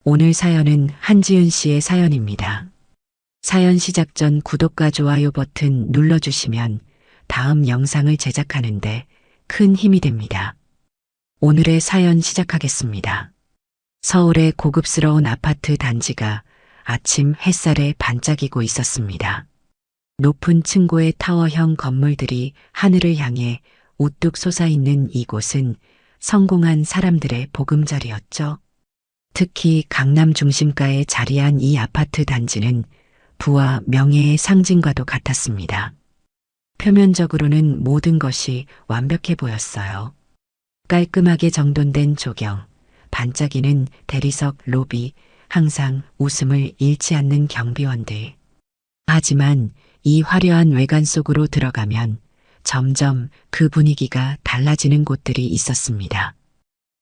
오늘 사연은 한지은 씨의 사연입니다. 사연 시작 전 구독과 좋아요 버튼 눌러주시면 다음 영상을 제작하는데 큰 힘이 됩니다. 오늘의 사연 시작하겠습니다. 서울의 고급스러운 아파트 단지가 아침 햇살에 반짝이고 있었습니다. 높은 층고의 타워형 건물들이 하늘을 향해 우뚝 솟아있는 이곳은 성공한 사람들의 보금자리였죠. 특히 강남 중심가에 자리한 이 아파트 단지는 부와 명예의 상징과도 같았습니다. 표면적으로는 모든 것이 완벽해 보였어요. 깔끔하게 정돈된 조경, 반짝이는 대리석 로비, 항상 웃음을 잃지 않는 경비원들. 하지만 이 화려한 외관 속으로 들어가면 점점 그 분위기가 달라지는 곳들이 있었습니다.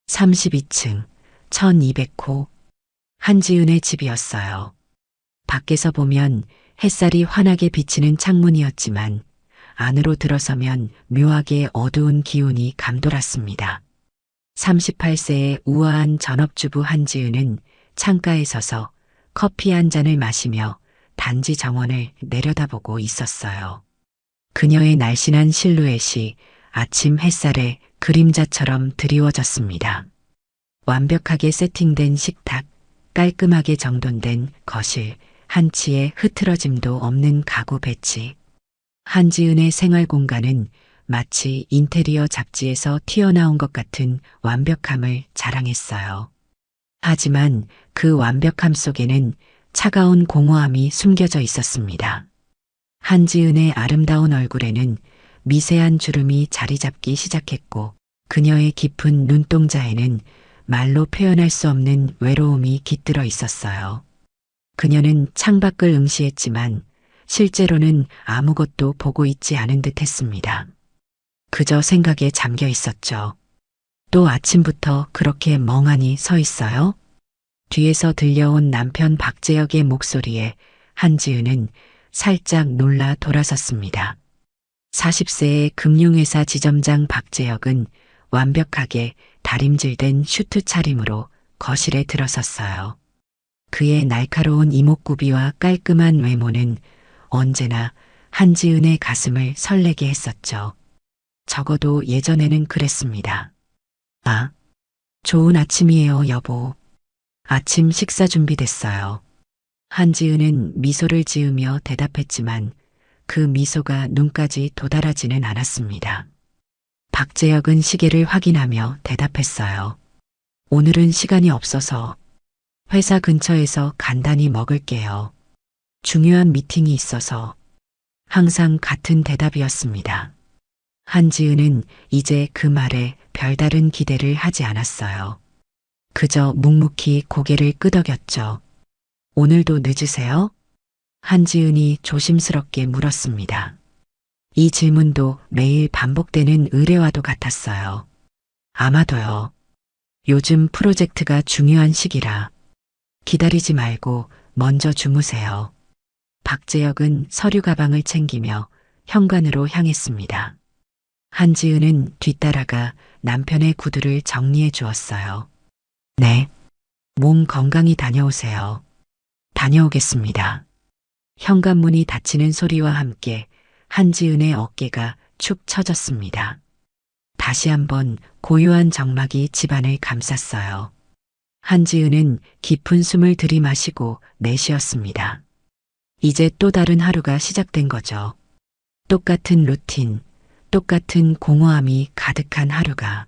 32층, 1200호, 한지은의 집이었어요. 밖에서 보면 햇살이 환하게 비치는 창문이었지만 안으로 들어서면 묘하게 어두운 기운이 감돌았습니다. 38세의 우아한 전업주부 한지은은 창가에 서서 커피 한 잔을 마시며 단지 정원을 내려다보고 있었어요. 그녀의 날씬한 실루엣이 아침 햇살에 그림자처럼 드리워졌습니다. 완벽하게 세팅된 식탁, 깔끔하게 정돈된 거실, 한치의 흐트러짐도 없는 가구 배치. 한지은의 생활 공간은 마치 인테리어 잡지에서 튀어나온 것 같은 완벽함을 자랑했어요. 하지만 그 완벽함 속에는 차가운 공허함이 숨겨져 있었습니다. 한지은의 아름다운 얼굴에는 미세한 주름이 자리 잡기 시작했고 그녀의 깊은 눈동자에는 말로 표현할 수 없는 외로움이 깃들어 있었어요. 그녀는 창밖을 응시했지만 실제로는 아무것도 보고 있지 않은 듯 했습니다. 그저 생각에 잠겨 있었죠. 또 아침부터 그렇게 멍하니 서 있어요? 뒤에서 들려온 남편 박재혁의 목소리에 한지은은 살짝 놀라 돌아섰습니다. 40세의 금융회사 지점장 박재혁은 완벽하게 다림질된 슈트 차림으로 거실에 들어섰어요. 그의 날카로운 이목구비와 깔끔한 외모는 언제나 한지은의 가슴을 설레게 했었죠. 적어도 예전에는 그랬습니다. 아, 좋은 아침이에요, 여보. 아침 식사 준비됐어요. 한지은은 미소를 지으며 대답했지만 그 미소가 눈까지 도달하지는 않았습니다. 박재혁은 시계를 확인하며 대답했어요. 오늘은 시간이 없어서 회사 근처에서 간단히 먹을게요. 중요한 미팅이 있어서. 항상 같은 대답이었습니다. 한지은은 이제 그 말에 별다른 기대를 하지 않았어요. 그저 묵묵히 고개를 끄덕였죠. 오늘도 늦으세요? 한지은이 조심스럽게 물었습니다. 이 질문도 매일 반복되는 의뢰와도 같았어요. 아마도요. 요즘 프로젝트가 중요한 시기라. 기다리지 말고 먼저 주무세요. 박재혁은 서류 가방을 챙기며 현관으로 향했습니다. 한지은은 뒤따라가 남편의 구두를 정리해 주었어요. 네. 몸 건강히 다녀오세요. 다녀오겠습니다. 현관문이 닫히는 소리와 함께 한지은의 어깨가 축 처졌습니다. 다시 한번 고요한 적막이 집안을 감쌌어요. 한지은은 깊은 숨을 들이마시고 내쉬었습니다. 이제 또 다른 하루가 시작된 거죠. 똑같은 루틴, 똑같은 공허함이 가득한 하루가.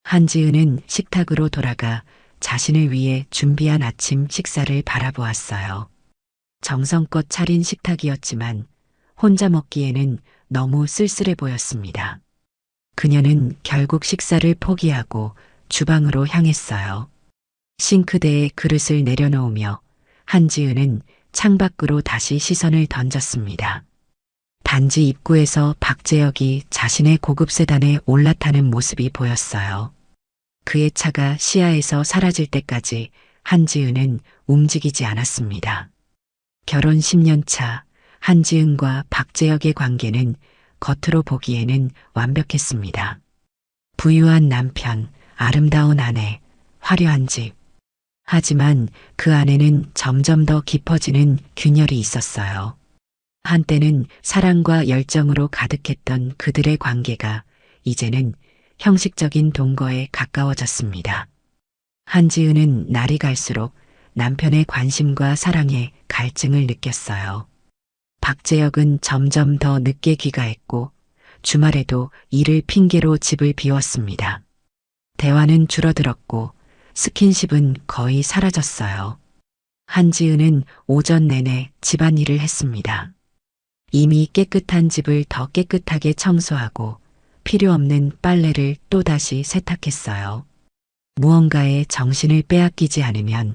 한지은은 식탁으로 돌아가 자신을 위해 준비한 아침 식사를 바라보았어요. 정성껏 차린 식탁이었지만 혼자 먹기에는 너무 쓸쓸해 보였습니다. 그녀는 결국 식사를 포기하고 주방으로 향했어요. 싱크대에 그릇을 내려놓으며 한지은은 창밖으로 다시 시선을 던졌습니다. 단지 입구에서 박재혁이 자신의 고급 세단에 올라타는 모습이 보였어요. 그의 차가 시야에서 사라질 때까지 한지은은 움직이지 않았습니다. 결혼 10년 차 한지은과 박재혁의 관계는 겉으로 보기에는 완벽했습니다. 부유한 남편, 아름다운 아내, 화려한 집. 하지만 그 안에는 점점 더 깊어지는 균열이 있었어요. 한때는 사랑과 열정으로 가득했던 그들의 관계가 이제는 형식적인 동거에 가까워졌습니다. 한지은은 날이 갈수록 남편의 관심과 사랑에 갈증을 느꼈어요. 박재혁은 점점 더 늦게 귀가했고 주말에도 일을 핑계로 집을 비웠습니다. 대화는 줄어들었고 스킨십은 거의 사라졌어요. 한지은은 오전 내내 집안일을 했습니다. 이미 깨끗한 집을 더 깨끗하게 청소하고 필요 없는 빨래를 또다시 세탁했어요. 무언가에 정신을 빼앗기지 않으면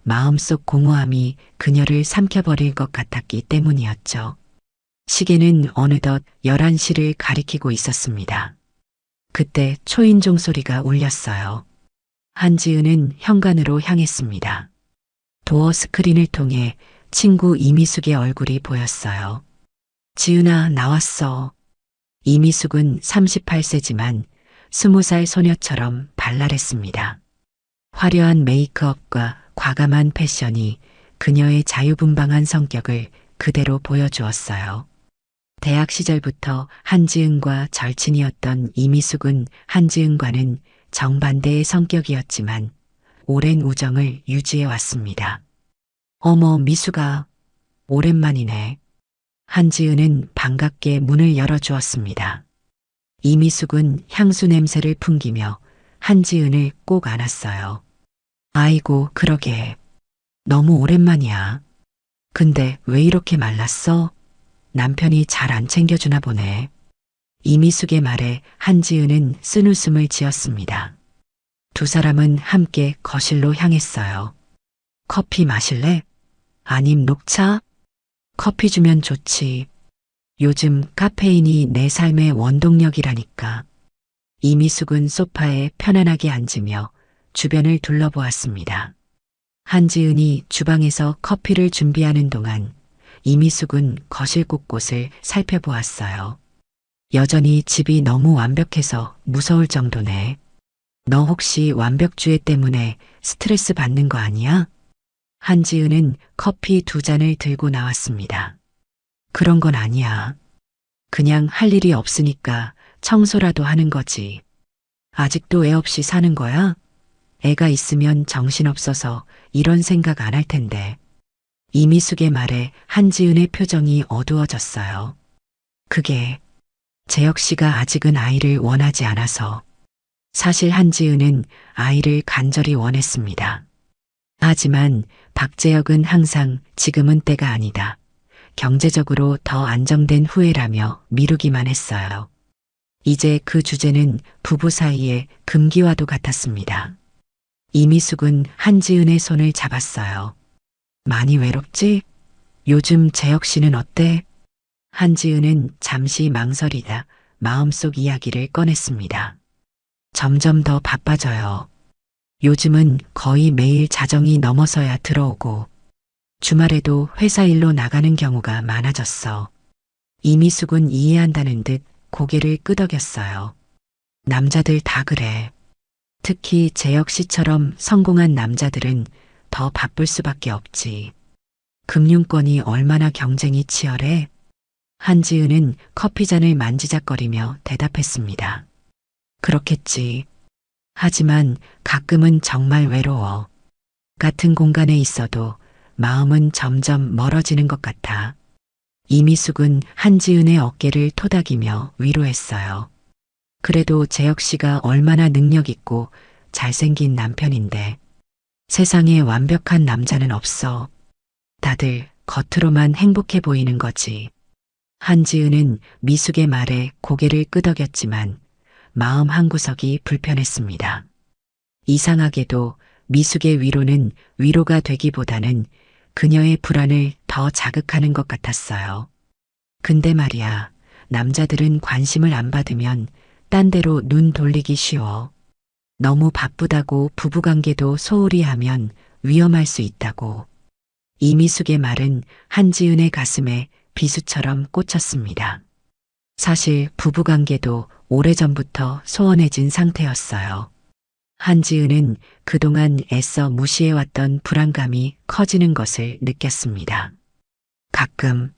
마음속 공허함이 그녀를 삼켜버릴 것 같았기 때문이었죠. 시계는 어느덧 11시를 가리키고 있었습니다. 그때 초인종 소리가 울렸어요. 한지은은 현관으로 향했습니다. 도어 스크린을 통해 친구 이미숙의 얼굴이 보였어요. 지은아, 나왔어. 이미숙은 38세지만 20살 소녀처럼 발랄했습니다. 화려한 메이크업과 과감한 패션이 그녀의 자유분방한 성격을 그대로 보여주었어요. 대학 시절부터 한지은과 절친이었던 이미숙은 한지은과는 정반대의 성격이었지만 오랜 우정을 유지해 왔습니다. 어머, 미숙아, 오랜만이네. 한지은은 반갑게 문을 열어주었습니다. 이미숙은 향수 냄새를 풍기며 한지은을 꼭 안았어요. 아이고, 그러게. 너무 오랜만이야. 근데 왜 이렇게 말랐어? 남편이 잘 안 챙겨주나 보네. 이미숙의 말에 한지은은 쓴웃음을 지었습니다. 두 사람은 함께 거실로 향했어요. 커피 마실래? 아님 녹차? 커피 주면 좋지. 요즘 카페인이 내 삶의 원동력이라니까. 이미숙은 소파에 편안하게 앉으며 주변을 둘러보았습니다. 한지은이 주방에서 커피를 준비하는 동안 이미숙은 거실 곳곳을 살펴보았어요. 여전히 집이 너무 완벽해서 무서울 정도네. 너 혹시 완벽주의 때문에 스트레스 받는 거 아니야? 한지은은 커피 2잔을 들고 나왔습니다. 그런 건 아니야. 그냥 할 일이 없으니까 청소라도 하는 거지. 아직도 애 없이 사는 거야? 애가 있으면 정신없어서 이런 생각 안 할 텐데. 이미숙의 말에 한지은의 표정이 어두워졌어요. 그게 재혁 씨가 아직은 아이를 원하지 않아서. 사실 한지은은 아이를 간절히 원했습니다. 하지만 박재혁은 항상 지금은 때가 아니다. 경제적으로 더 안정된 후에라며 미루기만 했어요. 이제 그 주제는 부부 사이의 금기와도 같았습니다. 이미숙은 한지은의 손을 잡았어요. 많이 외롭지? 요즘 재혁 씨는 어때? 한지은은 잠시 망설이다 마음속 이야기를 꺼냈습니다. 점점 더 바빠져요. 요즘은 거의 매일 자정이 넘어서야 들어오고 주말에도 회사 일로 나가는 경우가 많아졌어. 이미숙은 이해한다는 듯 고개를 끄덕였어요. 남자들 다 그래. 특히 재혁 씨처럼 성공한 남자들은 더 바쁠 수밖에 없지. 금융권이 얼마나 경쟁이 치열해? 한지은은 커피잔을 만지작거리며 대답했습니다. 그렇겠지. 하지만 가끔은 정말 외로워. 같은 공간에 있어도 마음은 점점 멀어지는 것 같아. 이미숙은 한지은의 어깨를 토닥이며 위로했어요. 그래도 재혁 씨가 얼마나 능력 있고 잘생긴 남편인데. 세상에 완벽한 남자는 없어. 다들 겉으로만 행복해 보이는 거지. 한지은은 미숙의 말에 고개를 끄덕였지만 마음 한구석이 불편했습니다. 이상하게도 미숙의 위로는 위로가 되기보다는 그녀의 불안을 더 자극하는 것 같았어요. 근데 말이야, 남자들은 관심을 안 받으면 딴 데로 눈 돌리기 쉬워. 너무 바쁘다고 부부관계도 소홀히 하면 위험할 수 있다고. 이미숙의 말은 한지은의 가슴에 비수처럼 꽂혔습니다. 사실 부부관계도 오래전부터 소원해진 상태였어요. 한지은은 그동안 애써 무시해왔던 불안감이 커지는 것을 느꼈습니다. 가끔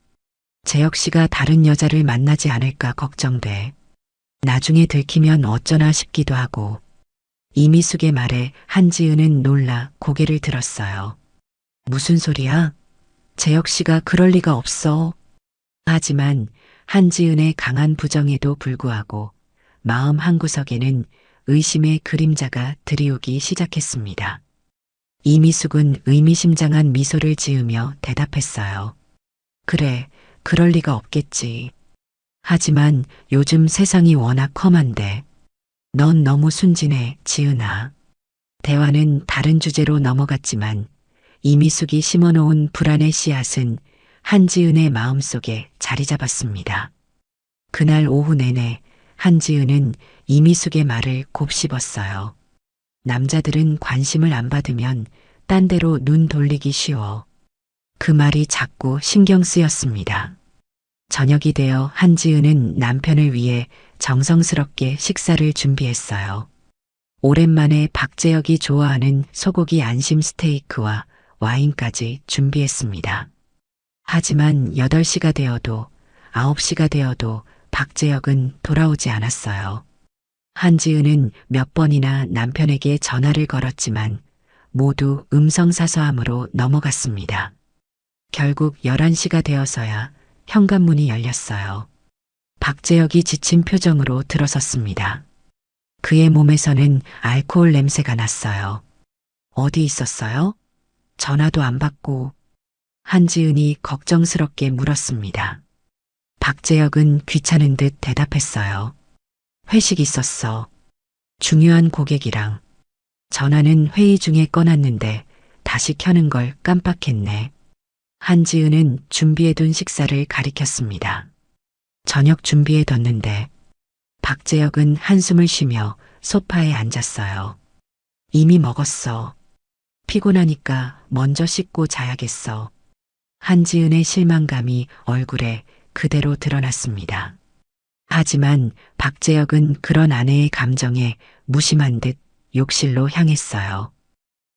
재혁 씨가 다른 여자를 만나지 않을까 걱정돼. 나중에 들키면 어쩌나 싶기도 하고. 이미숙의 말에 한지은은 놀라 고개를 들었어요. 무슨 소리야? 재혁 씨가 그럴 리가 없어. 하지만 한지은의 강한 부정에도 불구하고 마음 한구석에는 의심의 그림자가 드리우기 시작했습니다. 이미숙은 의미심장한 미소를 지으며 대답했어요. 그래, 그럴 리가 없겠지. 하지만 요즘 세상이 워낙 험한데 넌 너무 순진해, 지은아. 대화는 다른 주제로 넘어갔지만 이미숙이 심어놓은 불안의 씨앗은 한지은의 마음속에 자리 잡았습니다. 그날 오후 내내 한지은은 이미숙의 말을 곱씹었어요. 남자들은 관심을 안 받으면 딴 데로 눈 돌리기 쉬워. 그 말이 자꾸 신경 쓰였습니다. 저녁이 되어 한지은은 남편을 위해 정성스럽게 식사를 준비했어요. 오랜만에 박재혁이 좋아하는 소고기 안심 스테이크와 와인까지 준비했습니다. 하지만 8시가 되어도 9시가 되어도 박재혁은 돌아오지 않았어요. 한지은은 몇 번이나 남편에게 전화를 걸었지만 모두 음성사서함으로 넘어갔습니다. 결국 11시가 되어서야 현관문이 열렸어요. 박재혁이 지친 표정으로 들어섰습니다. 그의 몸에서는 알코올 냄새가 났어요. 어디 있었어요? 전화도 안 받고. 한지은이 걱정스럽게 물었습니다. 박재혁은 귀찮은 듯 대답했어요. 회식 있었어. 중요한 고객이랑. 전화는 회의 중에 꺼놨는데 다시 켜는 걸 깜빡했네. 한지은은 준비해둔 식사를 가리켰습니다. 저녁 준비해뒀는데. 박재혁은 한숨을 쉬며 소파에 앉았어요. 이미 먹었어. 피곤하니까 먼저 씻고 자야겠어. 한지은의 실망감이 얼굴에 그대로 드러났습니다. 하지만 박재혁은 그런 아내의 감정에 무심한 듯 욕실로 향했어요.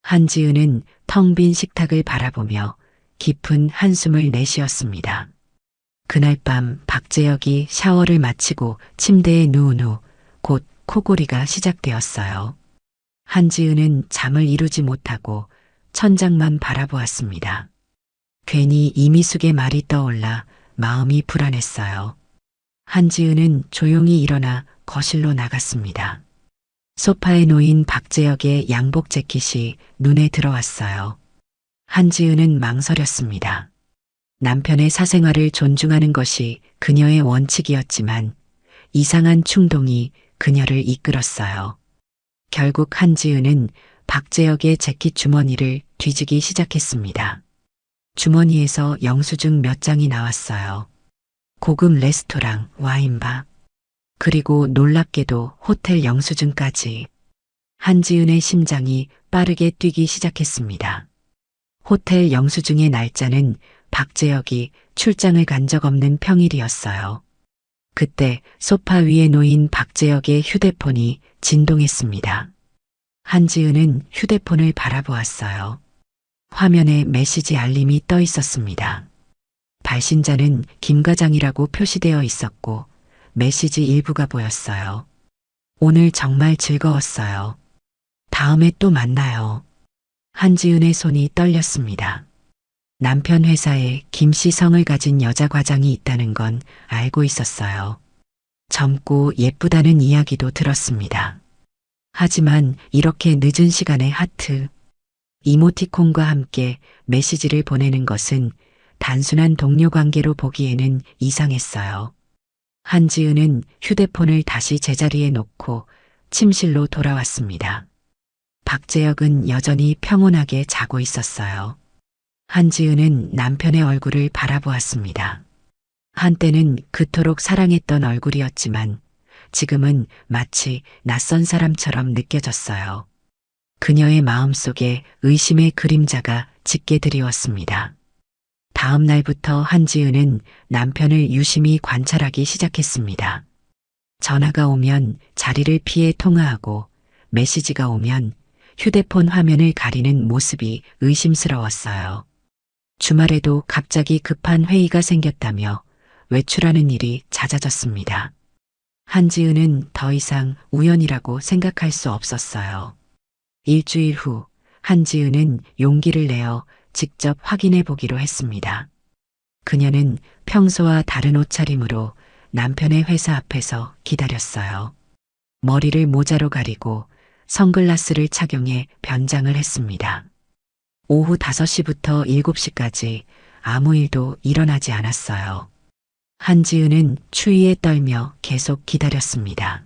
한지은은 텅 빈 식탁을 바라보며 깊은 한숨을 내쉬었습니다. 그날 밤 박재혁이 샤워를 마치고 침대에 누운 후 곧 코골이가 시작되었어요. 한지은은 잠을 이루지 못하고 천장만 바라보았습니다. 괜히 이미숙의 말이 떠올라 마음이 불안했어요. 한지은은 조용히 일어나 거실로 나갔습니다. 소파에 놓인 박재혁의 양복 재킷이 눈에 들어왔어요. 한지은은 망설였습니다. 남편의 사생활을 존중하는 것이 그녀의 원칙이었지만 이상한 충동이 그녀를 이끌었어요. 결국 한지은은 박재혁의 재킷 주머니를 뒤지기 시작했습니다. 주머니에서 영수증 몇 장이 나왔어요. 고급 레스토랑, 와인바, 그리고 놀랍게도 호텔 영수증까지. 한지은의 심장이 빠르게 뛰기 시작했습니다. 호텔 영수증의 날짜는 박재혁이 출장을 간 적 없는 평일이었어요. 그때 소파 위에 놓인 박재혁의 휴대폰이 진동했습니다. 한지은은 휴대폰을 바라보았어요. 화면에 메시지 알림이 떠 있었습니다. 발신자는 김 과장이라고 표시되어 있었고 메시지 일부가 보였어요. 오늘 정말 즐거웠어요. 다음에 또 만나요. 한지은의 손이 떨렸습니다. 남편 회사에 김씨 성을 가진 여자 과장이 있다는 건 알고 있었어요. 젊고 예쁘다는 이야기도 들었습니다. 하지만 이렇게 늦은 시간에 하트, 이모티콘과 함께 메시지를 보내는 것은 단순한 동료 관계로 보기에는 이상했어요. 한지은은 휴대폰을 다시 제자리에 놓고 침실로 돌아왔습니다. 박재혁은 여전히 평온하게 자고 있었어요. 한지은은 남편의 얼굴을 바라보았습니다. 한때는 그토록 사랑했던 얼굴이었지만 지금은 마치 낯선 사람처럼 느껴졌어요. 그녀의 마음속에 의심의 그림자가 짙게 드리웠습니다. 다음 날부터 한지은은 남편을 유심히 관찰하기 시작했습니다. 전화가 오면 자리를 피해 통화하고 메시지가 오면 휴대폰 화면을 가리는 모습이 의심스러웠어요. 주말에도 갑자기 급한 회의가 생겼다며 외출하는 일이 잦아졌습니다. 한지은은 더 이상 우연이라고 생각할 수 없었어요. 일주일 후 한지은은 용기를 내어 직접 확인해 보기로 했습니다. 그녀는 평소와 다른 옷차림으로 남편의 회사 앞에서 기다렸어요. 머리를 모자로 가리고 선글라스를 착용해 변장을 했습니다. 오후 5시부터 7시까지 아무 일도 일어나지 않았어요. 한지은은 추위에 떨며 계속 기다렸습니다.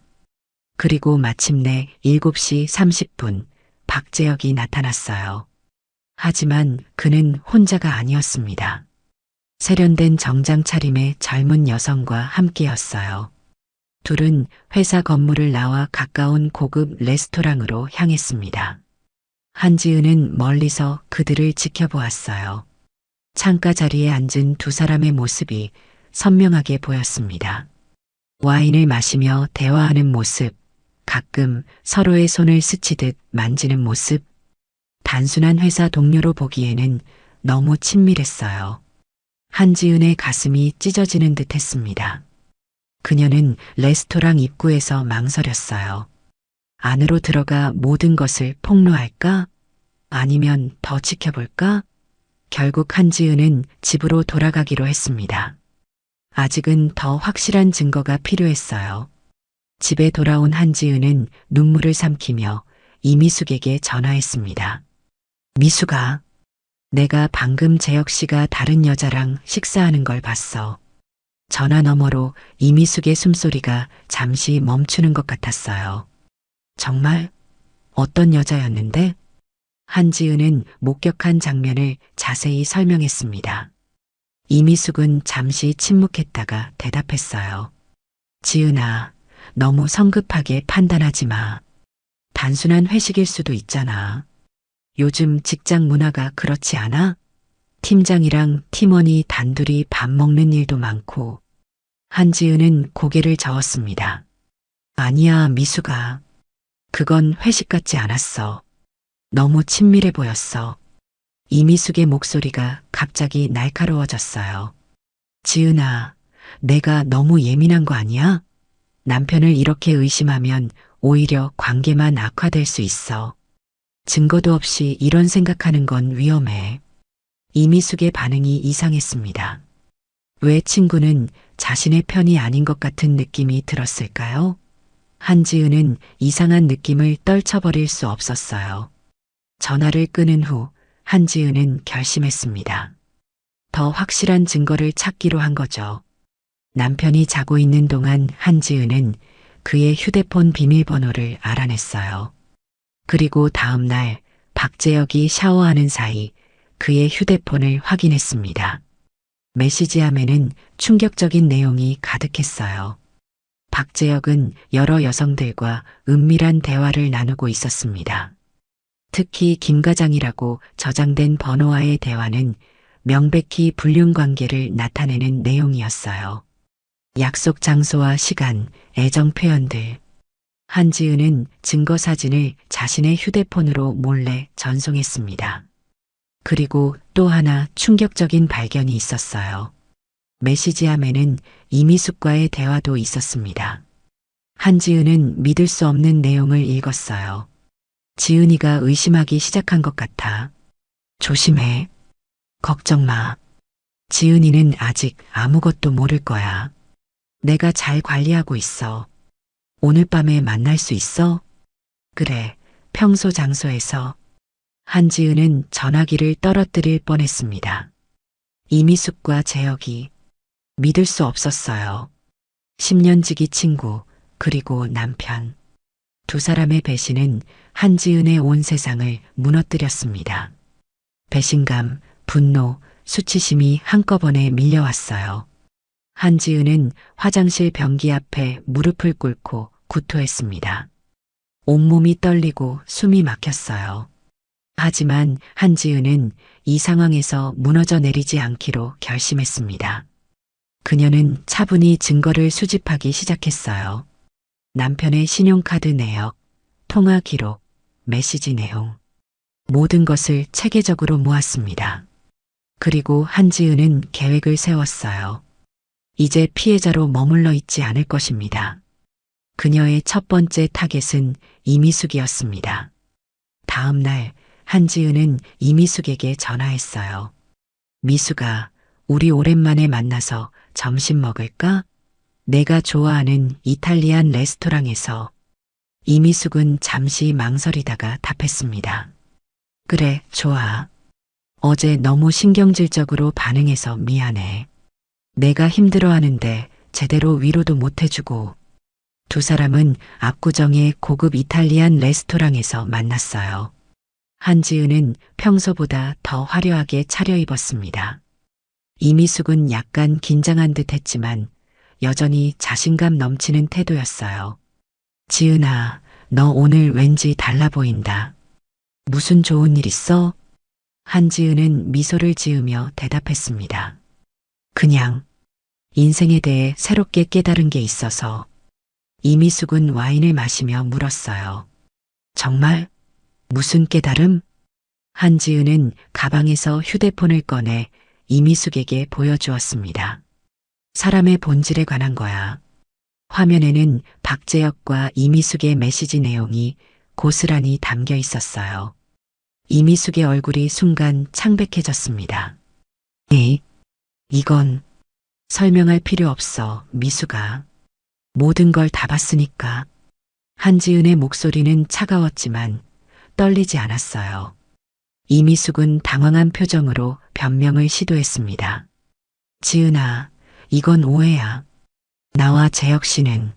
그리고 마침내 7시 30분 박재혁이 나타났어요. 하지만 그는 혼자가 아니었습니다. 세련된 정장 차림의 젊은 여성과 함께였어요. 둘은 회사 건물을 나와 가까운 고급 레스토랑으로 향했습니다. 한지은은 멀리서 그들을 지켜보았어요. 창가 자리에 앉은 두 사람의 모습이 선명하게 보였습니다. 와인을 마시며 대화하는 모습, 가끔 서로의 손을 스치듯 만지는 모습, 단순한 회사 동료로 보기에는 너무 친밀했어요. 한지은의 가슴이 찢어지는 듯 했습니다. 그녀는 레스토랑 입구에서 망설였어요. 안으로 들어가 모든 것을 폭로할까? 아니면 더 지켜볼까? 결국 한지은은 집으로 돌아가기로 했습니다. 아직은 더 확실한 증거가 필요했어요. 집에 돌아온 한지은은 눈물을 삼키며 이미숙에게 전화했습니다. 미숙아, 내가 방금 재혁 씨가 다른 여자랑 식사하는 걸 봤어. 전화 너머로 이미숙의 숨소리가 잠시 멈추는 것 같았어요. 정말? 어떤 여자였는데? 한지은은 목격한 장면을 자세히 설명했습니다. 이미숙은 잠시 침묵했다가 대답했어요. 지은아, 너무 성급하게 판단하지 마. 단순한 회식일 수도 있잖아. 요즘 직장 문화가 그렇지 않아? 팀장이랑 팀원이 단둘이 밥 먹는 일도 많고. 한지은은 고개를 저었습니다. 아니야, 미숙아. 그건 회식 같지 않았어. 너무 친밀해 보였어. 이미숙의 목소리가 갑자기 날카로워졌어요. 지은아, 내가 너무 예민한 거 아니야? 남편을 이렇게 의심하면 오히려 관계만 악화될 수 있어. 증거도 없이 이런 생각하는 건 위험해. 이미숙의 반응이 이상했습니다. 왜 친구는 자신의 편이 아닌 것 같은 느낌이 들었을까요? 한지은은 이상한 느낌을 떨쳐버릴 수 없었어요. 전화를 끊은 후 한지은은 결심했습니다. 더 확실한 증거를 찾기로 한 거죠. 남편이 자고 있는 동안 한지은은 그의 휴대폰 비밀번호를 알아냈어요. 그리고 다음 날 박재혁이 샤워하는 사이 그의 휴대폰을 확인했습니다. 메시지함에는 충격적인 내용이 가득했어요. 박재혁은 여러 여성들과 은밀한 대화를 나누고 있었습니다. 특히 김 과장이라고 저장된 번호와의 대화는 명백히 불륜 관계를 나타내는 내용이었어요. 약속 장소와 시간, 애정 표현들. 한지은은 증거 사진을 자신의 휴대폰으로 몰래 전송했습니다. 그리고 또 하나 충격적인 발견이 있었어요. 메시지함에는 이미숙과의 대화도 있었습니다. 한지은은 믿을 수 없는 내용을 읽었어요. 지은이가 의심하기 시작한 것 같아. 조심해. 걱정 마. 지은이는 아직 아무것도 모를 거야. 내가 잘 관리하고 있어. 오늘 밤에 만날 수 있어? 그래, 평소 장소에서. 한지은은 전화기를 떨어뜨릴 뻔했습니다. 이미숙과 재혁이 믿을 수 없었어요. 10년 지기 친구, 그리고 남편. 두 사람의 배신은 한지은의 온 세상을 무너뜨렸습니다. 배신감, 분노, 수치심이 한꺼번에 밀려왔어요. 한지은은 화장실 변기 앞에 무릎을 꿇고 구토했습니다. 온몸이 떨리고 숨이 막혔어요. 하지만 한지은은 이 상황에서 무너져 내리지 않기로 결심했습니다. 그녀는 차분히 증거를 수집하기 시작했어요. 남편의 신용카드 내역, 통화 기록, 메시지 내용, 모든 것을 체계적으로 모았습니다. 그리고 한지은은 계획을 세웠어요. 이제 피해자로 머물러 있지 않을 것입니다. 그녀의 첫 번째 타겟은 이미숙이었습니다. 다음 날 한지은은 이미숙에게 전화했어요. 미숙아, 우리 오랜만에 만나서 점심 먹을까? 내가 좋아하는 이탈리안 레스토랑에서. 이미숙은 잠시 망설이다가 답했습니다. 그래, 좋아. 어제 너무 신경질적으로 반응해서 미안해. 내가 힘들어하는데 제대로 위로도 못 해주고. 두 사람은 압구정의 고급 이탈리안 레스토랑에서 만났어요. 한지은은 평소보다 더 화려하게 차려입었습니다. 이미숙은 약간 긴장한 듯 했지만 여전히 자신감 넘치는 태도였어요. 지은아, 너 오늘 왠지 달라 보인다. 무슨 좋은 일 있어? 한지은은 미소를 지으며 대답했습니다. 그냥 인생에 대해 새롭게 깨달은 게 있어서. 이미숙은 와인을 마시며 물었어요. 정말? 무슨 깨달음? 한지은은 가방에서 휴대폰을 꺼내 이미숙에게 보여주었습니다. 사람의 본질에 관한 거야. 화면에는 박재혁과 이미숙의 메시지 내용이 고스란히 담겨 있었어요. 이미숙의 얼굴이 순간 창백해졌습니다. 에이, 이건 설명할 필요 없어, 미숙아. 모든 걸 다 봤으니까. 한지은의 목소리는 차가웠지만 떨리지 않았어요. 이미숙은 당황한 표정으로 변명을 시도했습니다. 지은아, 이건 오해야. 나와 재혁 씨는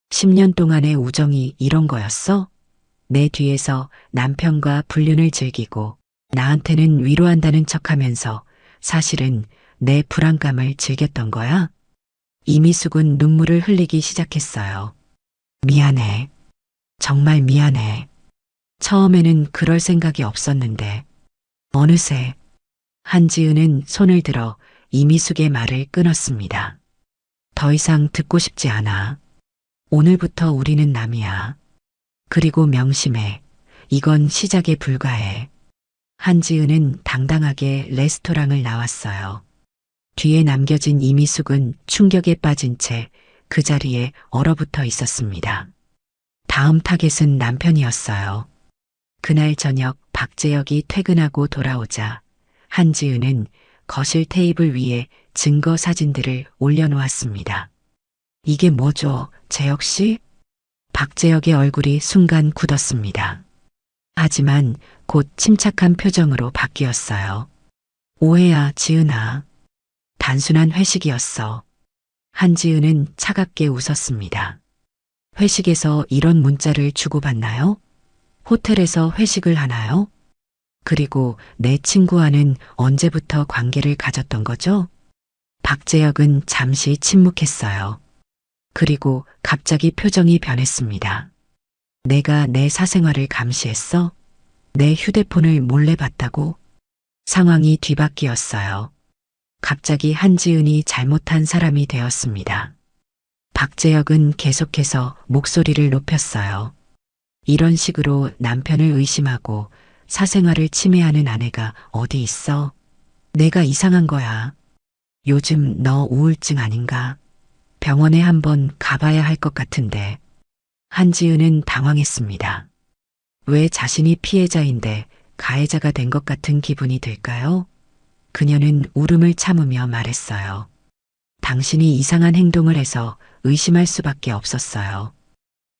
10년 동안의 우정이 이런 거였어? 내 뒤에서 남편과 불륜을 즐기고 나한테는 위로한다는 척하면서 사실은 내 불안감을 즐겼던 거야? 이미숙은 눈물을 흘리기 시작했어요. 미안해. 정말 미안해. 처음에는 그럴 생각이 없었는데 어느새. 한지은은 손을 들어 이미숙의 말을 끊었습니다. 더 이상 듣고 싶지 않아. 오늘부터 우리는 남이야. 그리고 명심해. 이건 시작에 불과해. 한지은은 당당하게 레스토랑을 나왔어요. 뒤에 남겨진 이미숙은 충격에 빠진 채 그 자리에 얼어붙어 있었습니다. 다음 타겟은 남편이었어요. 그날 저녁 박재혁이 퇴근하고 돌아오자 한지은은 거실 테이블 위에 증거 사진들을 올려놓았습니다. 이게 뭐죠, 재혁 씨? 박재혁의 얼굴이 순간 굳었습니다. 하지만 곧 침착한 표정으로 바뀌었어요. 오해야, 지은아. 단순한 회식이었어. 한지은은 차갑게 웃었습니다. 회식에서 이런 문자를 주고받나요? 호텔에서 회식을 하나요? 그리고 내 친구와는 언제부터 관계를 가졌던 거죠? 박재혁은 잠시 침묵했어요. 그리고 갑자기 표정이 변했습니다. 내가 내 사생활을 감시했어? 내 휴대폰을 몰래 봤다고? 상황이 뒤바뀌었어요. 갑자기 한지은이 잘못한 사람이 되었습니다. 박재혁은 계속해서 목소리를 높였어요. 이런 식으로 남편을 의심하고 사생활을 침해하는 아내가 어디 있어? 내가 이상한 거야. 요즘 너 우울증 아닌가? 병원에 한번 가봐야 할 것 같은데. 한지은은 당황했습니다. 왜 자신이 피해자인데 가해자가 된 것 같은 기분이 들까요? 그녀는 울음을 참으며 말했어요. 당신이 이상한 행동을 해서 의심할 수밖에 없었어요.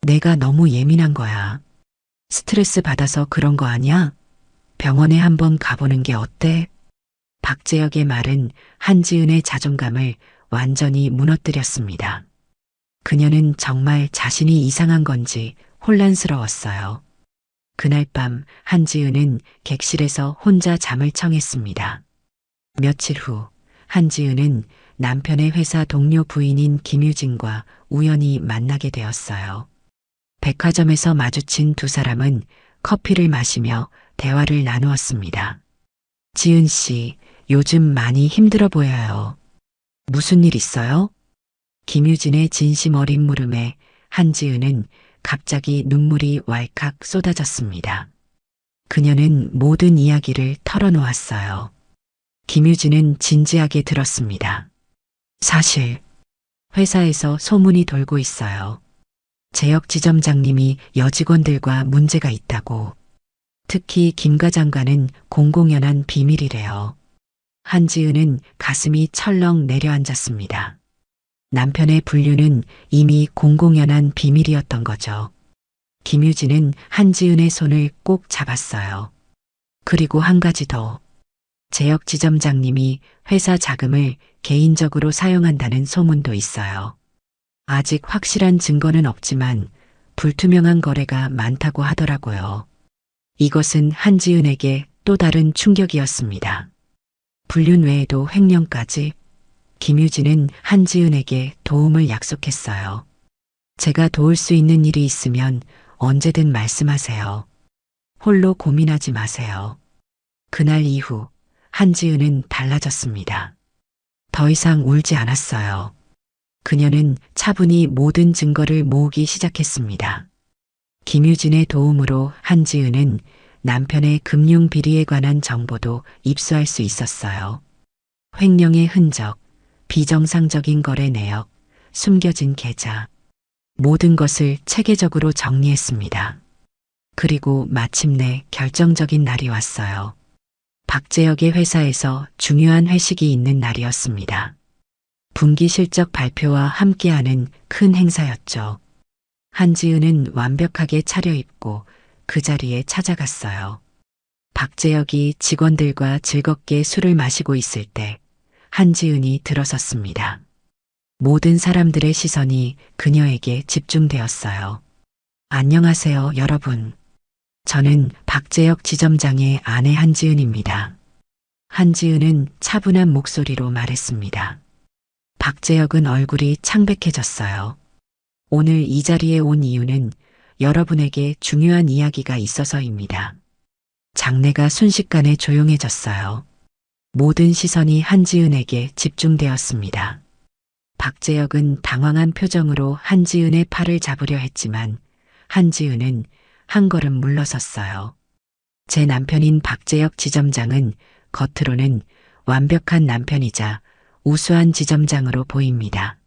내가 너무 예민한 거야. 스트레스 받아서 그런 거 아니야? 병원에 한번 가보는 게 어때? 박재혁의 말은 한지은의 자존감을 완전히 무너뜨렸습니다. 그녀는 정말 자신이 이상한 건지 혼란스러웠어요. 그날 밤 한지은은 객실에서 혼자 잠을 청했습니다. 며칠 후 한지은은 남편의 회사 동료 부인인 김유진과 우연히 만나게 되었어요. 백화점에서 마주친 두 사람은 커피를 마시며 대화를 나누었습니다. 지은 씨, 요즘 많이 힘들어 보여요. 무슨 일 있어요? 김유진의 진심 어린 물음에 한지은은 갑자기 눈물이 왈칵 쏟아졌습니다. 그녀는 모든 이야기를 털어놓았어요. 김유진은 진지하게 들었습니다. 사실 회사에서 소문이 돌고 있어요. 재혁 지점장님이 여직원들과 문제가 있다고. 특히 김 과장과는 공공연한 비밀이래요. 한지은은 가슴이 철렁 내려앉았습니다. 남편의 분류는 이미 공공연한 비밀이었던 거죠. 김유진은 한지은의 손을 꼭 잡았어요. 그리고 한 가지 더. 재혁 지점장님이 회사 자금을 개인적으로 사용한다는 소문도 있어요. 아직 확실한 증거는 없지만 불투명한 거래가 많다고 하더라고요. 이것은 한지은에게 또 다른 충격이었습니다. 불륜 외에도 횡령까지. 김유진은 한지은에게 도움을 약속했어요. 제가 도울 수 있는 일이 있으면 언제든 말씀하세요. 홀로 고민하지 마세요. 그날 이후 한지은은 달라졌습니다. 더 이상 울지 않았어요. 그녀는 차분히 모든 증거를 모으기 시작했습니다. 김유진의 도움으로 한지은은 남편의 금융 비리에 관한 정보도 입수할 수 있었어요. 횡령의 흔적, 비정상적인 거래 내역, 숨겨진 계좌, 모든 것을 체계적으로 정리했습니다. 그리고 마침내 결정적인 날이 왔어요. 박재혁의 회사에서 중요한 회식이 있는 날이었습니다. 분기 실적 발표와 함께하는 큰 행사였죠. 한지은은 완벽하게 차려입고 그 자리에 찾아갔어요. 박재혁이 직원들과 즐겁게 술을 마시고 있을 때 한지은이 들어섰습니다. 모든 사람들의 시선이 그녀에게 집중되었어요. 안녕하세요, 여러분. 저는 박재혁 지점장의 아내 한지은입니다. 한지은은 차분한 목소리로 말했습니다. 박재혁은 얼굴이 창백해졌어요. 오늘 이 자리에 온 이유는 여러분에게 중요한 이야기가 있어서입니다. 장내가 순식간에 조용해졌어요. 모든 시선이 한지은에게 집중되었습니다. 박재혁은 당황한 표정으로 한지은의 팔을 잡으려 했지만 한지은은 한 걸음 물러섰어요. 제 남편인 박재혁 지점장은 겉으로는 완벽한 남편이자 우수한 지점장으로 보입니다.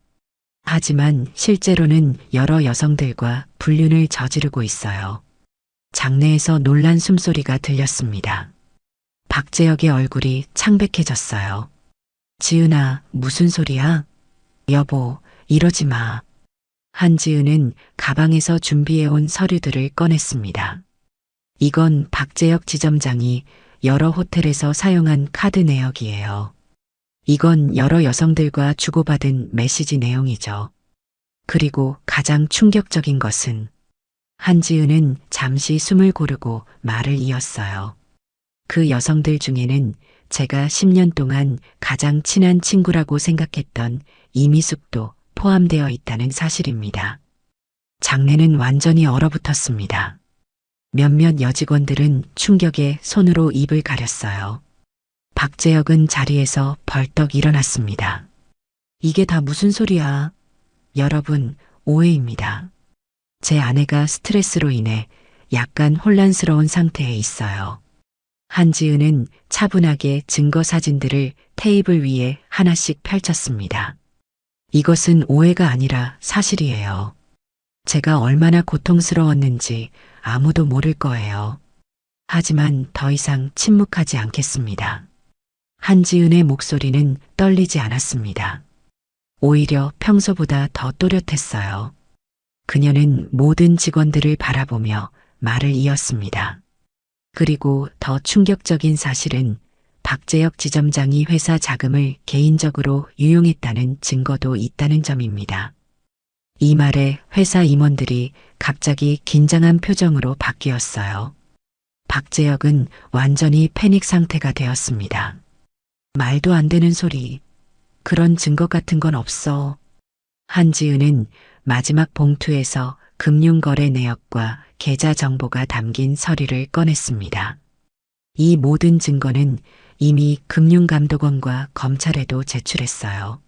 하지만 실제로는 여러 여성들과 불륜을 저지르고 있어요. 장내에서 놀란 숨소리가 들렸습니다. 박재혁의 얼굴이 창백해졌어요. 지은아, 무슨 소리야? 여보, 이러지 마. 한지은은 가방에서 준비해온 서류들을 꺼냈습니다. 이건 박재혁 지점장이 여러 호텔에서 사용한 카드 내역이에요. 이건 여러 여성들과 주고받은 메시지 내용이죠. 그리고 가장 충격적인 것은 한지은은 잠시 숨을 고르고 말을 이었어요. 그 여성들 중에는 제가 10년 동안 가장 친한 친구라고 생각했던 이미숙도 포함되어 있다는 사실입니다. 장내는 완전히 얼어붙었습니다. 몇몇 여직원들은 충격에 손으로 입을 가렸어요. 박재혁은 자리에서 벌떡 일어났습니다. 이게 다 무슨 소리야? 여러분, 오해입니다. 제 아내가 스트레스로 인해 약간 혼란스러운 상태에 있어요. 한지은은 차분하게 증거 사진들을 테이블 위에 하나씩 펼쳤습니다. 이것은 오해가 아니라 사실이에요. 제가 얼마나 고통스러웠는지 아무도 모를 거예요. 하지만 더 이상 침묵하지 않겠습니다. 한지은의 목소리는 떨리지 않았습니다. 오히려 평소보다 더 또렷했어요. 그녀는 모든 직원들을 바라보며 말을 이었습니다. 그리고 더 충격적인 사실은 박재혁 지점장이 회사 자금을 개인적으로 유용했다는 증거도 있다는 점입니다. 이 말에 회사 임원들이 갑자기 긴장한 표정으로 바뀌었어요. 박재혁은 완전히 패닉 상태가 되었습니다. 말도 안 되는 소리. 그런 증거 같은 건 없어. 한지은은 마지막 봉투에서 금융거래 내역과 계좌 정보가 담긴 서류를 꺼냈습니다. 이 모든 증거는 이미 금융감독원과 검찰에도 제출했어요.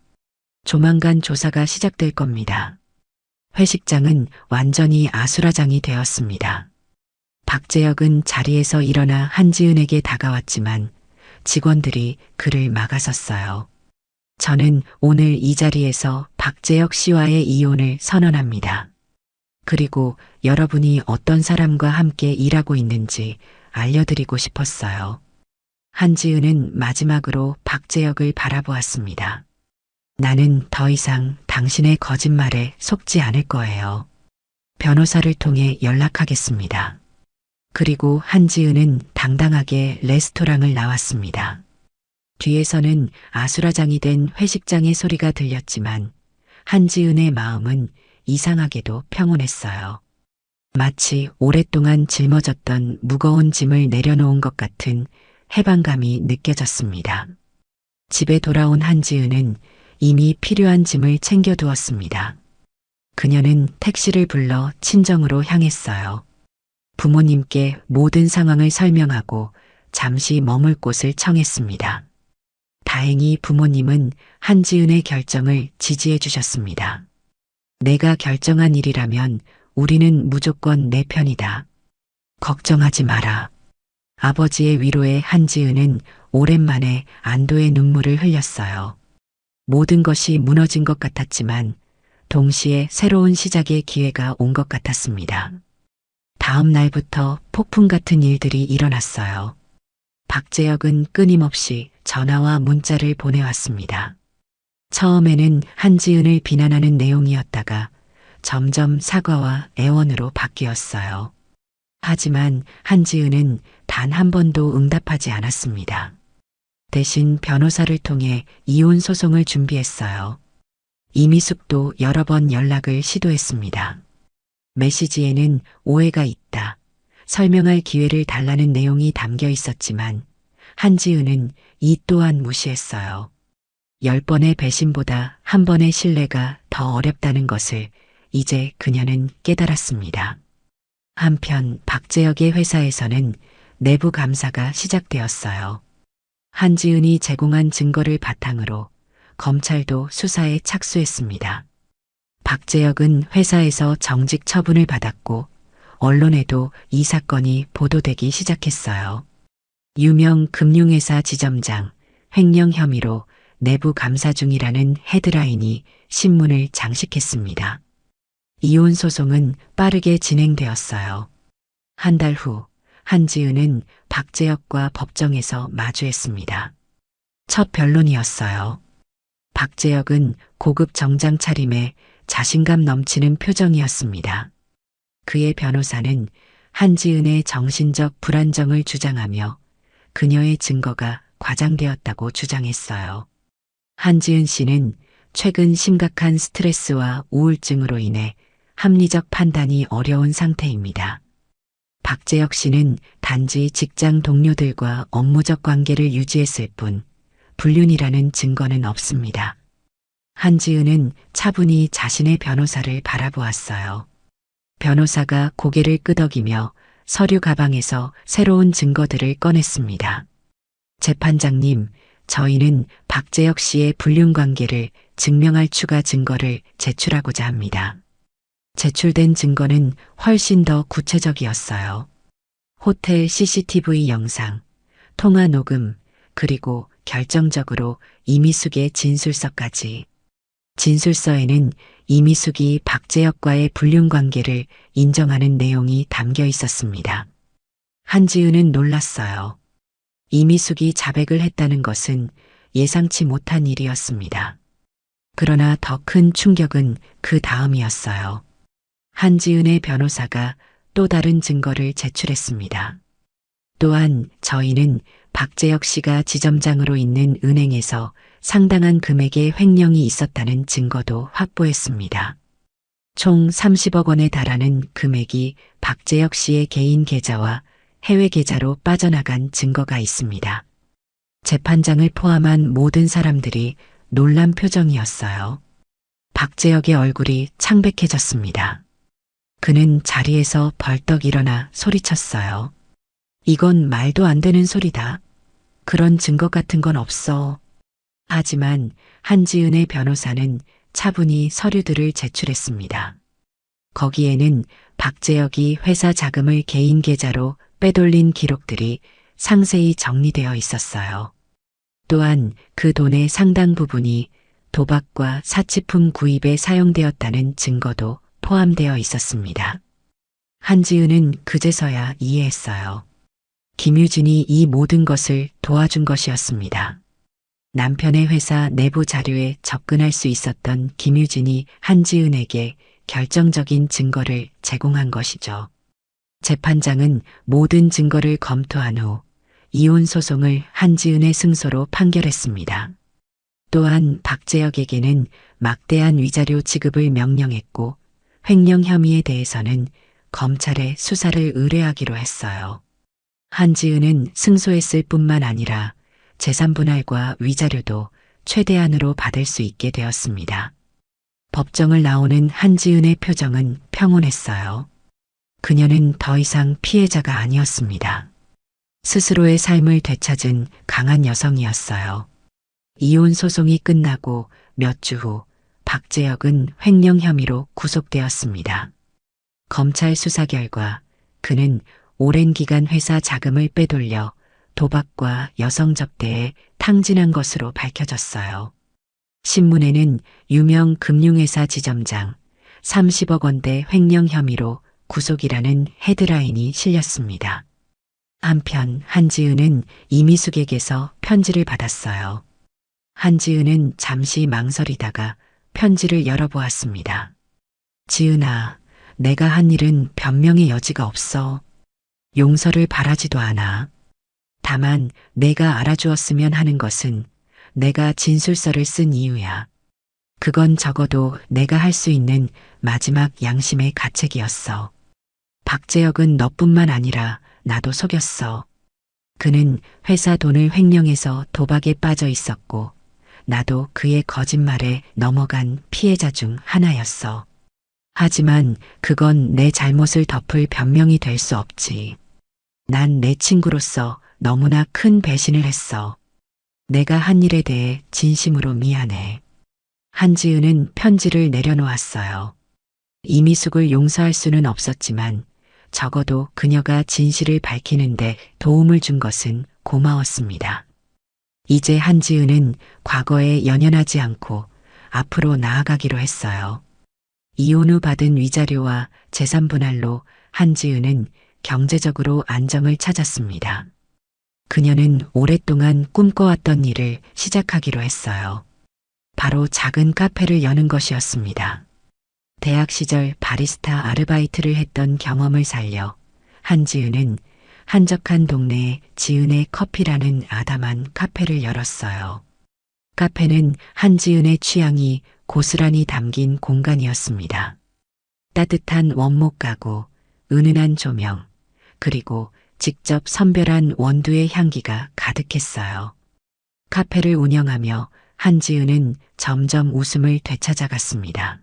조만간 조사가 시작될 겁니다. 회식장은 완전히 아수라장이 되었습니다. 박재혁은 자리에서 일어나 한지은에게 다가왔지만 직원들이 그를 막아섰어요. 저는 오늘 이 자리에서 박재혁 씨와의 이혼을 선언합니다. 그리고 여러분이 어떤 사람과 함께 일하고 있는지 알려드리고 싶었어요. 한지은은 마지막으로 박재혁을 바라보았습니다. 나는 더 이상 당신의 거짓말에 속지 않을 거예요. 변호사를 통해 연락하겠습니다. 그리고 한지은은 당당하게 레스토랑을 나왔습니다. 뒤에서는 아수라장이 된 회식장의 소리가 들렸지만 한지은의 마음은 이상하게도 평온했어요. 마치 오랫동안 짊어졌던 무거운 짐을 내려놓은 것 같은 해방감이 느껴졌습니다. 집에 돌아온 한지은은 이미 필요한 짐을 챙겨두었습니다. 그녀는 택시를 불러 친정으로 향했어요. 부모님께 모든 상황을 설명하고 잠시 머물 곳을 청했습니다. 다행히 부모님은 한지은의 결정을 지지해 주셨습니다. 내가 결정한 일이라면 우리는 무조건 내 편이다. 걱정하지 마라. 아버지의 위로에 한지은은 오랜만에 안도의 눈물을 흘렸어요. 모든 것이 무너진 것 같았지만 동시에 새로운 시작의 기회가 온 것 같았습니다. 다음 날부터 폭풍 같은 일들이 일어났어요. 박재혁은 끊임없이 전화와 문자를 보내왔습니다. 처음에는 한지은을 비난하는 내용이었다가 점점 사과와 애원으로 바뀌었어요. 하지만 한지은은 단 한 번도 응답하지 않았습니다. 대신 변호사를 통해 이혼 소송을 준비했어요. 이미숙도 여러 번 연락을 시도했습니다. 메시지에는 오해가 있다. 설명할 기회를 달라는 내용이 담겨 있었지만 한지은은 이 또한 무시했어요. 10번의 배신보다 한 번의 신뢰가 더 어렵다는 것을 이제 그녀는 깨달았습니다. 한편 박재혁의 회사에서는 내부 감사가 시작되었어요. 한지은이 제공한 증거를 바탕으로 검찰도 수사에 착수했습니다. 박재혁은 회사에서 정직 처분을 받았고 언론에도 이 사건이 보도되기 시작했어요. 유명 금융회사 지점장 횡령 혐의로 내부 감사 중이라는 헤드라인이 신문을 장식했습니다. 이혼 소송은 빠르게 진행되었어요. 한 달 후 한지은은 박재혁과 법정에서 마주했습니다. 첫 변론이었어요. 박재혁은 고급 정장 차림에 자신감 넘치는 표정이었습니다. 그의 변호사는 한지은의 정신적 불안정을 주장하며 그녀의 증거가 과장되었다고 주장했어요. 한지은 씨는 최근 심각한 스트레스와 우울증으로 인해 합리적 판단이 어려운 상태입니다. 박재혁 씨는 단지 직장 동료들과 업무적 관계를 유지했을 뿐 불륜이라는 증거는 없습니다. 한지은은 차분히 자신의 변호사를 바라보았어요. 변호사가 고개를 끄덕이며 서류 가방에서 새로운 증거들을 꺼냈습니다. 재판장님, 저희는 박재혁 씨의 불륜 관계를 증명할 추가 증거를 제출하고자 합니다. 제출된 증거는 훨씬 더 구체적이었어요. 호텔 CCTV 영상, 통화 녹음, 그리고 결정적으로 이미숙의 진술서까지. 진술서에는 이미숙이 박재혁과의 불륜 관계를 인정하는 내용이 담겨 있었습니다. 한지은은 놀랐어요. 이미숙이 자백을 했다는 것은 예상치 못한 일이었습니다. 그러나 더 큰 충격은 그 다음이었어요. 한지은의 변호사가 또 다른 증거를 제출했습니다. 또한 저희는 박재혁 씨가 지점장으로 있는 은행에서 상당한 금액의 횡령이 있었다는 증거도 확보했습니다. 총 30억 원에 달하는 금액이 박재혁 씨의 개인 계좌와 해외 계좌로 빠져나간 증거가 있습니다. 재판장을 포함한 모든 사람들이 놀란 표정이었어요. 박재혁의 얼굴이 창백해졌습니다. 그는 자리에서 벌떡 일어나 소리쳤어요. 이건 말도 안 되는 소리다. 그런 증거 같은 건 없어. 하지만 한지은의 변호사는 차분히 서류들을 제출했습니다. 거기에는 박재혁이 회사 자금을 개인 계좌로 빼돌린 기록들이 상세히 정리되어 있었어요. 또한 그 돈의 상당 부분이 도박과 사치품 구입에 사용되었다는 증거도 포함되어 있었습니다. 한지은은 그제서야 이해했어요. 김유진이 이 모든 것을 도와준 것이었습니다. 남편의 회사 내부 자료에 접근할 수 있었던 김유진이 한지은에게 결정적인 증거를 제공한 것이죠. 재판장은 모든 증거를 검토한 후 이혼 소송을 한지은의 승소로 판결했습니다. 또한 박재혁에게는 막대한 위자료 지급을 명령했고 횡령 혐의에 대해서는 검찰에 수사를 의뢰하기로 했어요. 한지은은 승소했을 뿐만 아니라 재산 분할과 위자료도 최대한으로 받을 수 있게 되었습니다. 법정을 나오는 한지은의 표정은 평온했어요. 그녀는 더 이상 피해자가 아니었습니다. 스스로의 삶을 되찾은 강한 여성이었어요. 이혼 소송이 끝나고 몇 주 후 박재혁은 횡령 혐의로 구속되었습니다. 검찰 수사 결과 그는 오랜 기간 회사 자금을 빼돌려 도박과 여성 접대에 탕진한 것으로 밝혀졌어요. 신문에는 유명 금융회사 지점장 30억 원대 횡령 혐의로 구속이라는 헤드라인이 실렸습니다. 한편 한지은은 이미숙에게서 편지를 받았어요. 한지은은 잠시 망설이다가 편지를 열어보았습니다. 지은아, 내가 한 일은 변명의 여지가 없어. 용서를 바라지도 않아. 다만 내가 알아주었으면 하는 것은 내가 진술서를 쓴 이유야. 그건 적어도 내가 할 수 있는 마지막 양심의 가책이었어. 박재혁은 너뿐만 아니라 나도 속였어. 그는 회사 돈을 횡령해서 도박에 빠져 있었고 나도 그의 거짓말에 넘어간 피해자 중 하나였어. 하지만 그건 내 잘못을 덮을 변명이 될 수 없지. 난 내 친구로서 너무나 큰 배신을 했어. 내가 한 일에 대해 진심으로 미안해. 한지은은 편지를 내려놓았어요. 이미숙을 용서할 수는 없었지만 적어도 그녀가 진실을 밝히는데 도움을 준 것은 고마웠습니다. 이제 한지은은 과거에 연연하지 않고 앞으로 나아가기로 했어요. 이혼 후 받은 위자료와 재산 분할로 한지은은 경제적으로 안정을 찾았습니다. 그녀는 오랫동안 꿈꿔왔던 일을 시작하기로 했어요. 바로 작은 카페를 여는 것이었습니다. 대학 시절 바리스타 아르바이트를 했던 경험을 살려 한지은은 한적한 동네에 지은의 커피라는 아담한 카페를 열었어요. 카페는 한지은의 취향이 고스란히 담긴 공간이었습니다. 따뜻한 원목 가구, 은은한 조명, 그리고 직접 선별한 원두의 향기가 가득했어요. 카페를 운영하며 한지은은 점점 웃음을 되찾아갔습니다.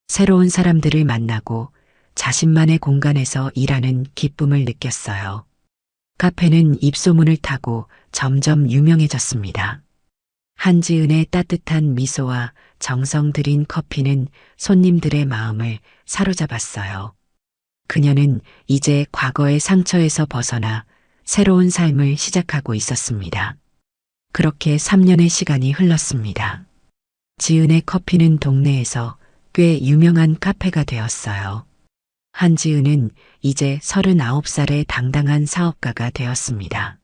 새로운 사람들을 만나고 자신만의 공간에서 일하는 기쁨을 느꼈어요. 카페는 입소문을 타고 점점 유명해졌습니다. 한지은의 따뜻한 미소와 정성 들인 커피는 손님들의 마음을 사로잡았어요. 그녀는 이제 과거의 상처에서 벗어나 새로운 삶을 시작하고 있었습니다. 그렇게 3년의 시간이 흘렀습니다. 지은의 커피는 동네에서 꽤 유명한 카페가 되었어요. 한지은은 이제 39살의 당당한 사업가가 되었습니다.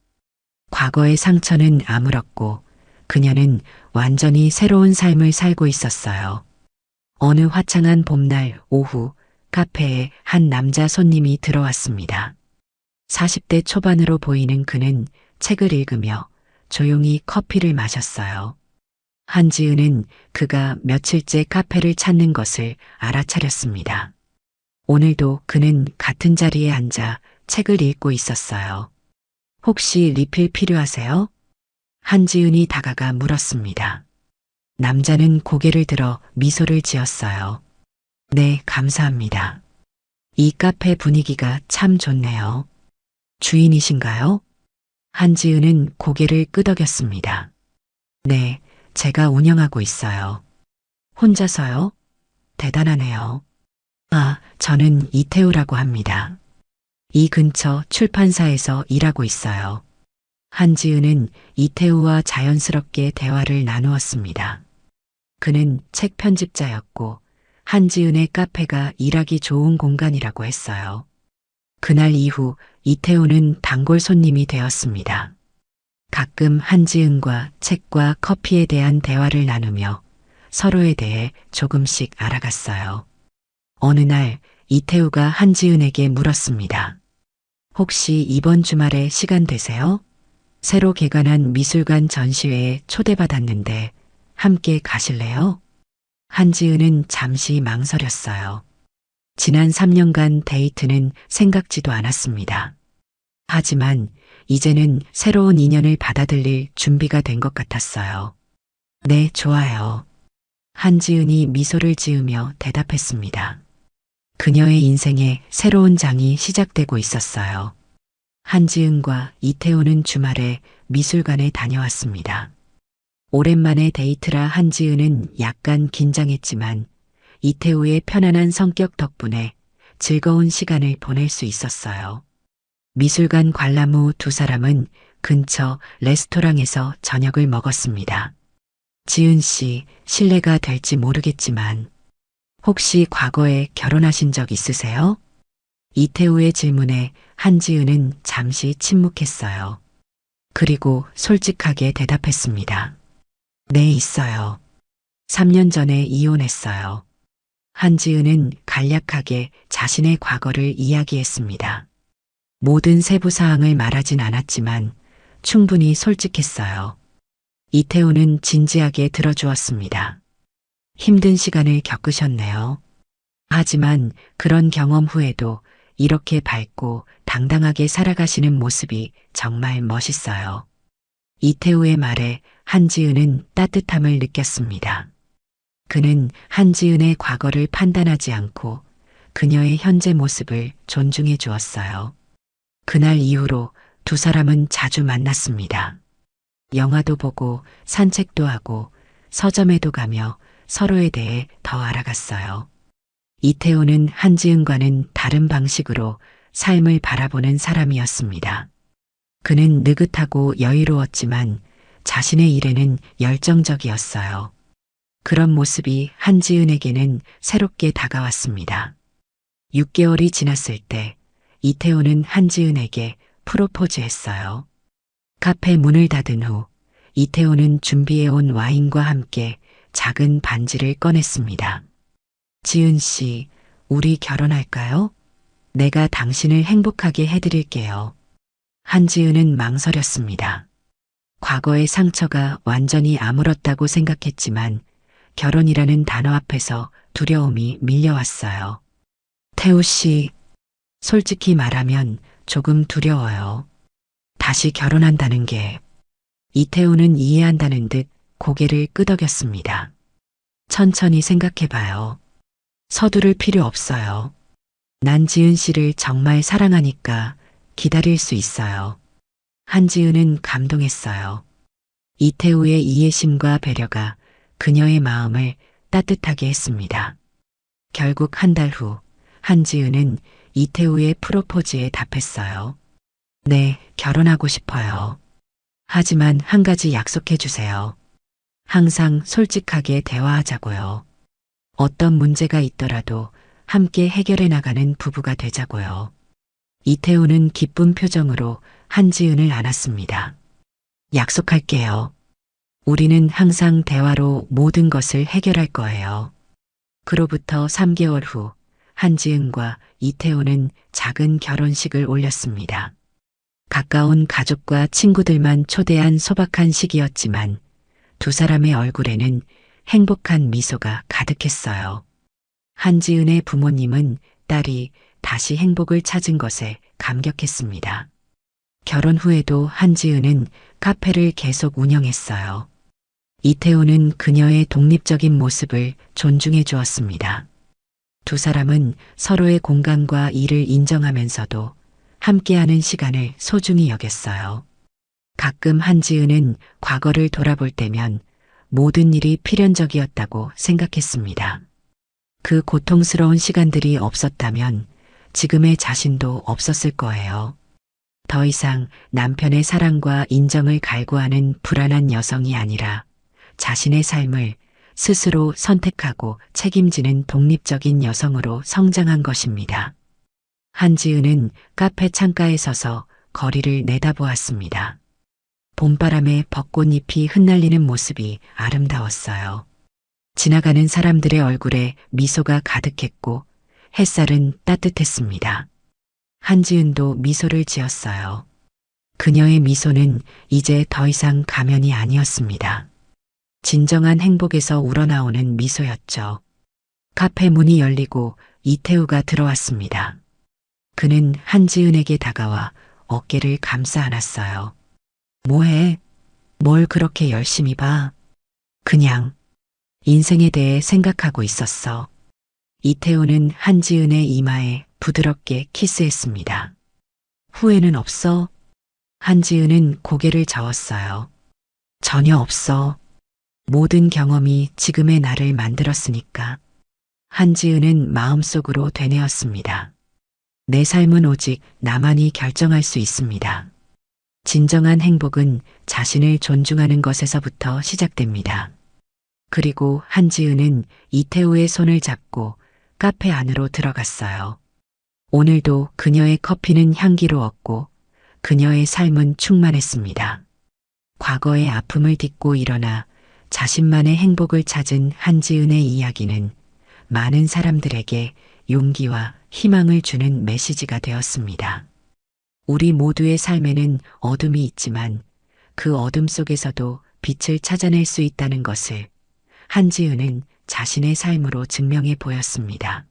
과거의 상처는 아물었고 그녀는 완전히 새로운 삶을 살고 있었어요. 어느 화창한 봄날 오후 카페에 한 남자 손님이 들어왔습니다. 40대 초반으로 보이는 그는 책을 읽으며 조용히 커피를 마셨어요. 한지은은 그가 며칠째 카페를 찾는 것을 알아차렸습니다. 오늘도 그는 같은 자리에 앉아 책을 읽고 있었어요. 혹시 리필 필요하세요? 한지은이 다가가 물었습니다. 남자는 고개를 들어 미소를 지었어요. 네, 감사합니다. 이 카페 분위기가 참 좋네요. 주인이신가요? 한지은은 고개를 끄덕였습니다. 네, 제가 운영하고 있어요. 혼자서요? 대단하네요. 저는 이태우라고 합니다. 이 근처 출판사에서 일하고 있어요. 한지은은 이태우와 자연스럽게 대화를 나누었습니다. 그는 책 편집자였고 한지은의 카페가 일하기 좋은 공간이라고 했어요. 그날 이후 이태우는 단골 손님이 되었습니다. 가끔 한지은과 책과 커피에 대한 대화를 나누며 서로에 대해 조금씩 알아갔어요. 어느 날 이태우가 한지은에게 물었습니다. 혹시 이번 주말에 시간 되세요? 새로 개관한 미술관 전시회에 초대받았는데 함께 가실래요? 한지은은 잠시 망설였어요. 지난 3년간 데이트는 생각지도 않았습니다. 하지만 이제는 새로운 인연을 받아들일 준비가 된 것 같았어요. 네, 좋아요. 한지은이 미소를 지으며 대답했습니다. 그녀의 인생에 새로운 장이 시작되고 있었어요. 한지은과 이태우는 주말에 미술관에 다녀왔습니다. 오랜만에 데이트라 한지은은 약간 긴장했지만 이태우의 편안한 성격 덕분에 즐거운 시간을 보낼 수 있었어요. 미술관 관람 후 두 사람은 근처 레스토랑에서 저녁을 먹었습니다. 지은 씨, 실례가 될지 모르겠지만 혹시 과거에 결혼하신 적 있으세요? 이태우의 질문에 한지은은 잠시 침묵했어요. 그리고 솔직하게 대답했습니다. 네, 있어요. 3년 전에 이혼했어요. 한지은은 간략하게 자신의 과거를 이야기했습니다. 모든 세부 사항을 말하진 않았지만 충분히 솔직했어요. 이태우는 진지하게 들어주었습니다. 힘든 시간을 겪으셨네요. 하지만 그런 경험 후에도 이렇게 밝고 당당하게 살아가시는 모습이 정말 멋있어요. 이태우의 말에 한지은은 따뜻함을 느꼈습니다. 그는 한지은의 과거를 판단하지 않고 그녀의 현재 모습을 존중해 주었어요. 그날 이후로 두 사람은 자주 만났습니다. 영화도 보고 산책도 하고 서점에도 가며 서로에 대해 더 알아갔어요. 이태우는 한지은과는 다른 방식으로 삶을 바라보는 사람이었습니다. 그는 느긋하고 여유로웠지만 자신의 일에는 열정적이었어요. 그런 모습이 한지은에게는 새롭게 다가왔습니다. 6개월이 지났을 때 이태우는 한지은에게 프로포즈했어요. 카페 문을 닫은 후 이태우는 준비해온 와인과 함께 작은 반지를 꺼냈습니다. 지은 씨, 우리 결혼할까요? 내가 당신을 행복하게 해드릴게요. 한지은은 망설였습니다. 과거의 상처가 완전히 아물었다고 생각했지만 결혼이라는 단어 앞에서 두려움이 밀려왔어요. 태우 씨, 솔직히 말하면 조금 두려워요. 다시 결혼한다는 게. 이태우는 이해한다는 듯 고개를 끄덕였습니다. 천천히 생각해봐요. 서두를 필요 없어요. 난 지은 씨를 정말 사랑하니까 기다릴 수 있어요. 한지은은 감동했어요. 이태우의 이해심과 배려가 그녀의 마음을 따뜻하게 했습니다. 결국 한 달 후 한지은은 이태우의 프로포즈에 답했어요. 네, 결혼하고 싶어요. 하지만 한 가지 약속해 주세요. 항상 솔직하게 대화하자고요. 어떤 문제가 있더라도 함께 해결해 나가는 부부가 되자고요. 이태우는 기쁜 표정으로 한지은을 안았습니다. 약속할게요. 우리는 항상 대화로 모든 것을 해결할 거예요. 그로부터 3개월 후 한지은과 이태우는 작은 결혼식을 올렸습니다. 가까운 가족과 친구들만 초대한 소박한 시기였지만 두 사람의 얼굴에는 행복한 미소가 가득했어요. 한지은의 부모님은 딸이 다시 행복을 찾은 것에 감격했습니다. 결혼 후에도 한지은은 카페를 계속 운영했어요. 이태우는 그녀의 독립적인 모습을 존중해 주었습니다. 두 사람은 서로의 공간과 일을 인정하면서도 함께하는 시간을 소중히 여겼어요. 가끔 한지은은 과거를 돌아볼 때면 모든 일이 필연적이었다고 생각했습니다. 그 고통스러운 시간들이 없었다면 지금의 자신도 없었을 거예요. 더 이상 남편의 사랑과 인정을 갈구하는 불안한 여성이 아니라 자신의 삶을 스스로 선택하고 책임지는 독립적인 여성으로 성장한 것입니다. 한지은은 카페 창가에 서서 거리를 내다보았습니다. 봄바람에 벚꽃잎이 흩날리는 모습이 아름다웠어요. 지나가는 사람들의 얼굴에 미소가 가득했고 햇살은 따뜻했습니다. 한지은도 미소를 지었어요. 그녀의 미소는 이제 더 이상 가면이 아니었습니다. 진정한 행복에서 우러나오는 미소였죠. 카페 문이 열리고 이태우가 들어왔습니다. 그는 한지은에게 다가와 어깨를 감싸 안았어요. 뭐해? 뭘 그렇게 열심히 봐? 그냥 인생에 대해 생각하고 있었어. 이태우는 한지은의 이마에 부드럽게 키스했습니다. 후회는 없어? 한지은은 고개를 저었어요. 전혀 없어. 모든 경험이 지금의 나를 만들었으니까. 한지은은 마음속으로 되뇌었습니다. 내 삶은 오직 나만이 결정할 수 있습니다. 진정한 행복은 자신을 존중하는 것에서부터 시작됩니다. 그리고 한지은은 이태우의 손을 잡고 카페 안으로 들어갔어요. 오늘도 그녀의 커피는 향기로웠고 그녀의 삶은 충만했습니다. 과거의 아픔을 딛고 일어나 자신만의 행복을 찾은 한지은의 이야기는 많은 사람들에게 용기와 희망을 주는 메시지가 되었습니다. 우리 모두의 삶에는 어둠이 있지만 그 어둠 속에서도 빛을 찾아낼 수 있다는 것을 한지은은 자신의 삶으로 증명해 보였습니다.